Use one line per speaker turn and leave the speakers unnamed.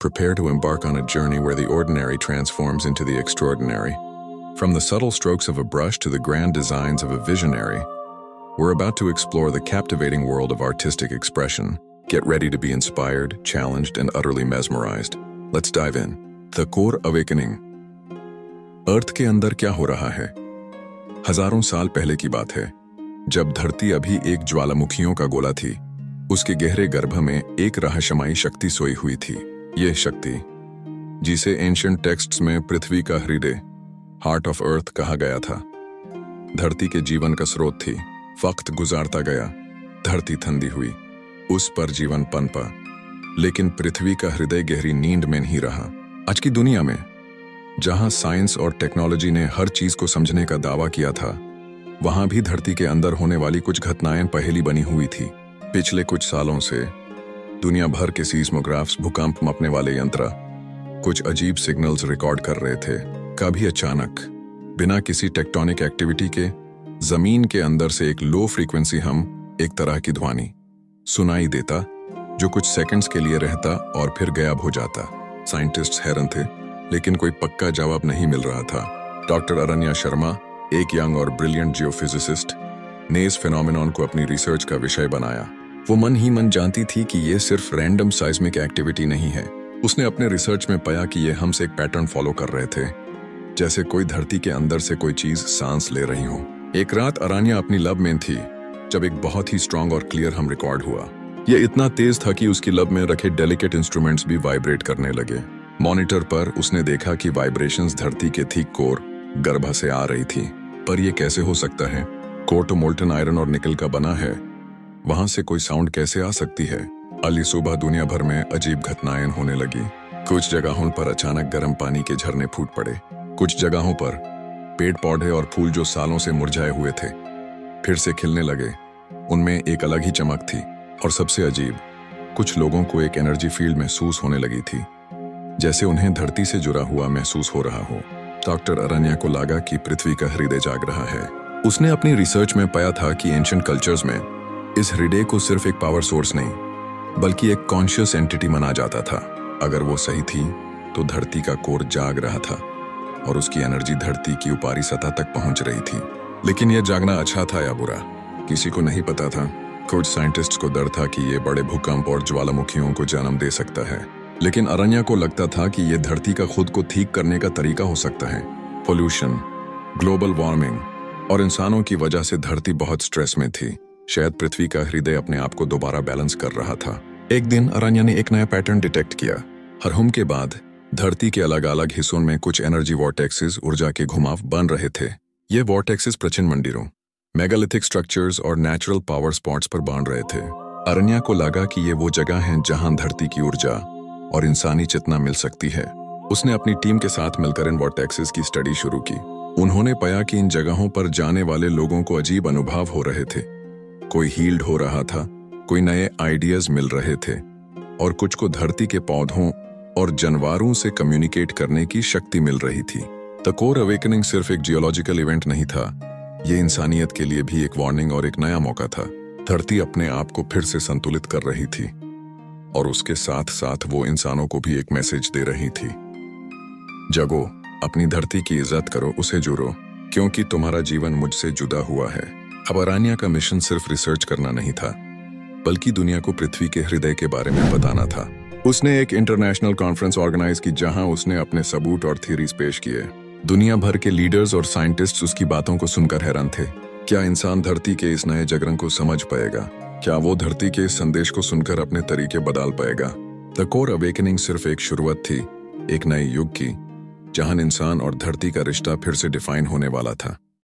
Prepare to embark on a journey where the ordinary transforms into the extraordinary. From the subtle strokes of a brush to the grand designs of a visionary, we're about to explore the captivating world of artistic expression. Get ready to be inspired, challenged, and utterly mesmerized. Let's dive in. The Core Awakening. अर्थ के अंदर क्या हो रहा है? हजारों साल पहले की बात है, जब धरती अभी एक ज्वालामुखियों का गोला थी। उसके गहरे गर्भ में एक रहस्यमयी शक्ति सोई हुई थी। यह शक्ति, जिसे एंशिएंट टेक्स्ट्स में पृथ्वी का हृदय, हार्ट ऑफ अर्थ कहा गया था, धरती के जीवन का स्रोत थी। वक्त गुजारता गया, धरती ठंडी हुई, उस पर जीवन पनपा, लेकिन पृथ्वी का हृदय गहरी नींद में नहीं रहा। आज की दुनिया में, जहां साइंस और टेक्नोलॉजी ने हर चीज को समझने का दावा किया था, वहां भी धरती के अंदर होने वाली कुछ घटनाएं पहेली बनी हुई थी। पिछले कुछ सालों से दुनिया भर के सीस्मोग्राफ्स, भूकंप मापने वाले यंत्र कुछ अजीब सिग्नल्स रिकॉर्ड कर रहे थे। कभी अचानक, बिना किसी टेक्टोनिक एक्टिविटी के, जमीन के अंदर से एक लो फ्रीक्वेंसी एक तरह की ध्वनि सुनाई देता, जो कुछ सेकंड्स के लिए रहता और फिर गायब हो जाता। साइंटिस्ट्स हैरान थे, लेकिन कोई पक्का जवाब नहीं मिल रहा था। डॉक्टर अरण्या शर्मा, एक यंग और ब्रिलियंट जियोफिजिसिस्ट, ने इस फिनोमेनॉन को अपनी रिसर्च का विषय बनाया। वो मन ही मन जानती थी कि ये सिर्फ रैंडम साइस्मिक एक्टिविटी नहीं है। उसने अपने रिसर्च में पाया कि ये हमसे एक पैटर्न फॉलो कर रहे थे, जैसे कोई धरती के अंदर से कोई चीज सांस ले रही हो। एक रात अरण्या अपनी लैब में थी, जब एक बहुत ही स्ट्रांग और क्लियर हम रिकॉर्ड हुआ। यह इतना तेज था कि उसकी लैब में रखे डेलिकेट इंस्ट्रूमेंट्स भी वाइब्रेट करने लगे। मॉनिटर पर उसने देखा कि वाइब्रेशंस धरती के थिक कोर, गर्भ से आ रही थी। पर यह कैसे हो सकता है? कोर तो मोल्टन आयरन और निकल का बना है, वहां से कोई साउंड कैसे आ सकती है? अगली सुबह दुनिया भर में अजीब घटनाएं होने लगी। कुछ जगहों पर अचानक गर्म पानी के झरने फूट पड़े। कुछ जगहों पर पेड़ पौधे और फूल जो सालों से मुरझाए हुए थे, फिर से खिलने लगे। उनमें एक अलग ही चमक थी। और सबसे अजीब, कुछ लोगों को एक एनर्जी फील्ड महसूस होने लगी थी, जैसे उन्हें धरती से जुड़ा हुआ महसूस हो रहा हो। डॉक्टर अरण्या को लगा कि पृथ्वी का हृदय जाग रहा है। उसने अपनी रिसर्च में पाया था कि एंशिएंट कल्चर्स में इस हृदय को सिर्फ एक पावर सोर्स नहीं, बल्कि एक कॉन्शियस एंटिटी माना जाता था। अगर वो सही थी, तो धरती का कोर जाग रहा था और उसकी एनर्जी धरती की ऊपरी सतह तक पहुंच रही थी। लेकिन यह जागना अच्छा था या बुरा, किसी को नहीं पता था। कुछ साइंटिस्ट्स को डर था कि यह बड़े भूकंप और ज्वालामुखियों को जन्म दे सकता है, लेकिन अरण्या को लगता था कि यह धरती का खुद को ठीक करने का तरीका हो सकता है। पोल्यूशन, ग्लोबल वार्मिंग और इंसानों की वजह से धरती बहुत स्ट्रेस में थी। शायद पृथ्वी का हृदय अपने आप को दोबारा बैलेंस कर रहा था। एक दिन अरण्या ने एक नया पैटर्न डिटेक्ट किया। हर हुम के बाद धरती के अलग अलग हिस्सों में कुछ एनर्जी वॉर्टेक्सेस, ऊर्जा के घुमाव बन रहे थे। ये वॉर्टेक्सेस प्राचीन मंदिरों, मेगालिथिक स्ट्रक्चर्स और नेचुरल पावर स्पॉट्स पर बांध रहे थे। अरण्या को लगा कि ये वो जगह है जहां धरती की ऊर्जा और इंसानी चेतना मिल सकती है। उसने अपनी टीम के साथ मिलकर इन वॉर्टेक्सेस की स्टडी शुरू की। उन्होंने पाया कि इन जगहों पर जाने वाले लोगों को अजीब अनुभव हो रहे थे। कोई हील्ड हो रहा था, कोई नए आइडियाज मिल रहे थे, और कुछ को धरती के पौधों और जानवरों से कम्युनिकेट करने की शक्ति मिल रही थी। द कोर अवेकनिंग सिर्फ एक जियोलॉजिकल इवेंट नहीं था, ये इंसानियत के लिए भी एक वार्निंग और एक नया मौका था। धरती अपने आप को फिर से संतुलित कर रही थी, और उसके साथ साथ वो इंसानों को भी एक मैसेज दे रही थी। जगो, अपनी धरती की इज्जत करो, उसे जुड़ो, क्योंकि तुम्हारा जीवन मुझसे जुदा हुआ है। अब अरण्या का मिशन सिर्फ रिसर्च करना नहीं था, बल्कि दुनिया को पृथ्वी के हृदय के बारे में बताना था। उसने एक इंटरनेशनल कॉन्फ्रेंस ऑर्गेनाइज की, जहां उसने अपने सबूत और थ्योरीज पेश किए। दुनिया भर के लीडर्स और साइंटिस्ट्स उसकी बातों को सुनकर हैरान थे। क्या इंसान धरती के इस नए जागरण को समझ पाएगा? क्या वो धरती के इस संदेश को सुनकर अपने तरीके बदल पाएगा? द कोर अवेकनिंग सिर्फ एक शुरुआत थी, एक नए युग की, जहां इंसान और धरती का रिश्ता फिर से डिफाइन होने वाला था।